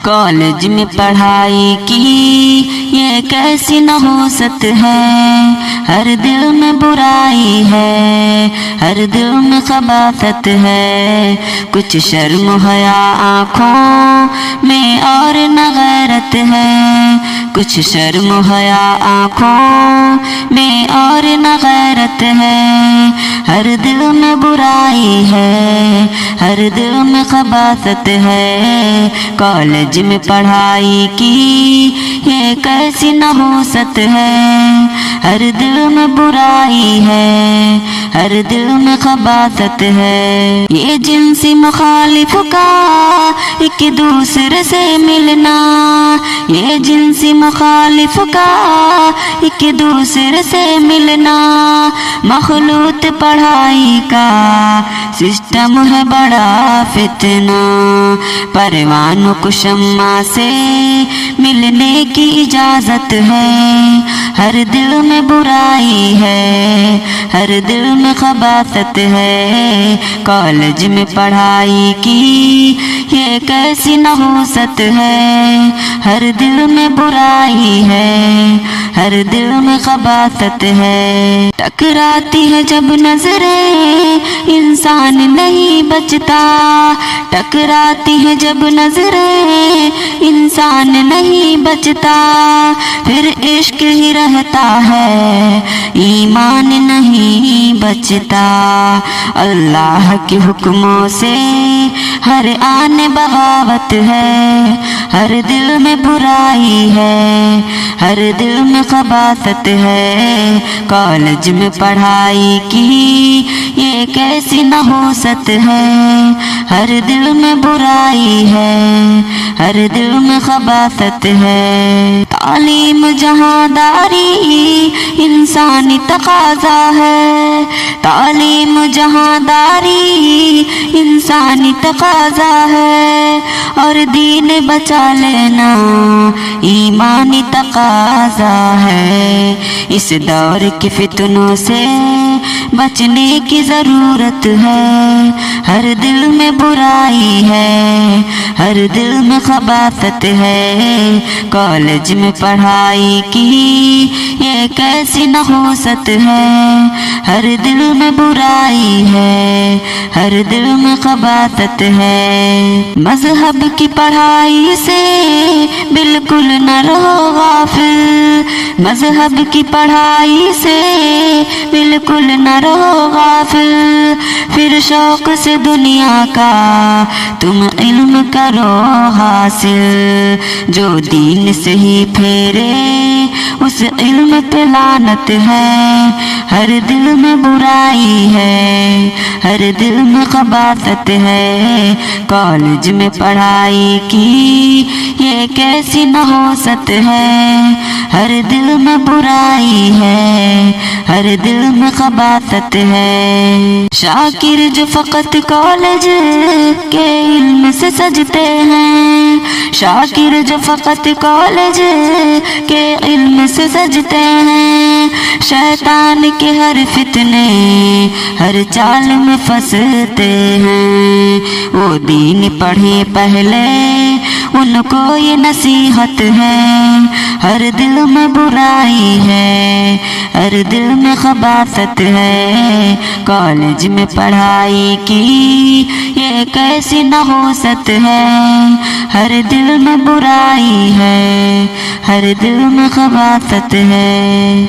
College میں پڑھائی کی یہ کیسی نحوست ہے، ہر دل میں برائی ہے، ہر دل میں خباثت ہے، کچھ شرم حیا آنکھوں میں اور نہ غیرت ہے، کچھ شرم حیا آنکھوں میں اور نہ غیرت ہے، ہر دل میں برائی ہے، ہر دل میں خباثت ہے، کالج میں پڑھائی کی یہ کیسی نحوست ہے، ہر دل میں برائی ہے، ہر دل میں خباثت ہے، یہ جنسی مخالف کا ایک دوسرے سے ملنا، یہ جنسی مخالف کا ایک دوسرے سے ملنا، مخلوط پڑھائی کا سسٹم ہے بڑا فتنہ، پروانوں کو شمع سے ملنے کی اجازت ہے، ہر دل میں برائی ہے، ہر دل میں خباثت ہے، کالج میں پڑھائی کی یہ کیسی نحوست ہے، ہر دل میں برائی ہے، ہر دل میں خباثت ہے، ٹکراتی ہے جب نظریں انسان نہیں بچتا، ٹکراتی ہے جب نظریں انسان نہیں بچتا، پھر عشق ہی رہتا ہے ایمان نہیں بچتا، اللہ کے حکموں سے ہر آن بغاوت ہے، ہر دل میں برائی ہے، ہر دل میں خباثت ہے، کالج میں پڑھائی کی یہ کیسی نحوست ہے، ہر دل میں برائی ہے، ہر دل میں خباثت ہے، تعلیم جہاں داری انسانی تقاضا ہے، تعلیم جہاں داری انسانی تقاضا ہے، اور دین بچا لینا ایمانی تقاضا ہے، اس دور کے فتنوں سے بچنے کی ضرورت ہے، ہر دل میں برائی ہے، ہر دل میں خباثت ہے، کالج میں پڑھائی کی یہ کیسی نحوست ہے، ہر دل میں برائی ہے، ہر دل میں خباثت ہے، مذہب کی پڑھائی سے بالکل نہ رہو غافل، مذہب کی پڑھائی سے بالکل نہ رہو غافل، پھر شوق سے دنیا کا تم علم کرو حاصل، جو دین سے ہی پھیرے اس علم پہ لعنت ہے، ہر دل میں برائی ہے، ہر دل میں خباثت ہے، کالج میں پڑھائی کی یہ کیسی نحوست ہے، ہر دل میں برائی ہے، ہر دل میں خباثت ہے، شاکر جو فقط کالج کے علم سے سجتے ہیں، شاکر جو فقط کالج کے علم سے سجتے ہیں، شیطان کے ہر فتنے ہر چال میں پھنستے ہیں، وہ دین پڑھیں پہلے ان کو یہ نصیحت ہے، ہر دل میں برائی ہے، ہر دل میں خباثت ہے، کالج میں پڑھائی کی یہ کیسی نحوست ہے، ہر دل میں برائی ہے، ہر دل میں خباثت ہے۔